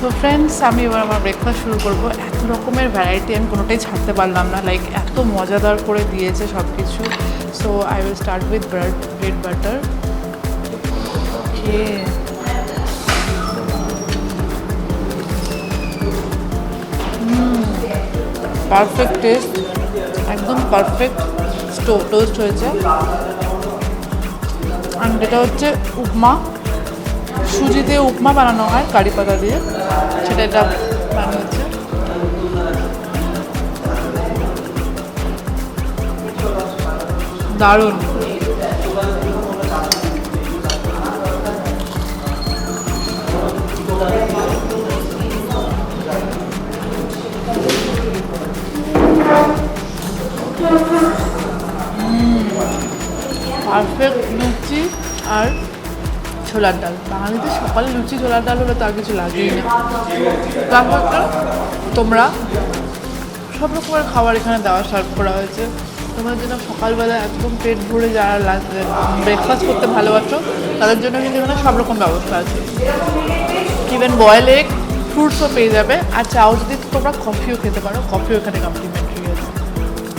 So friends, আমি এবার আমার ব্রেকফাস্ট শুরু করবো। এত রকমের ভ্যারাইটি আমি কোনোটাই ছাড়তে পারলাম না, লাইক এত মজাদার করে দিয়েছে সব কিছু। So I will start with bread butter. Okay, perfect test, একদম পারফেক্ট টোস্ট হয়েছে। আর এটা হচ্ছে উপমা, সুজি দিয়ে উপমা বানানো হয় কারি পাতা দিয়ে, সেটা এটা বানিয়েছে। দারুণ। পারফেক্ট লুচি আর ছোলার ডাল। বাঙালিদের সকালে লুচি ছোলার ডাল হলে তার কিছু লাগেই না। তারপর তোমরা সব রকমের খাবার এখানে দেওয়া সার্ভ করা হয়েছে। তোমরা যেন সকালবেলা একদম পেট ভরে যারা ব্রেকফাস্ট করতে ভালোবাসো তাদের জন্য কিন্তু এখানে সব রকম ব্যবস্থা আছে। ইভেন বয়েল এগ, ফ্রুটসও পেয়ে যাবে। আর চাও যদি তোমরা কফিও খেতে পারো, কফিও এখানে কমপ্লিমেন্ট।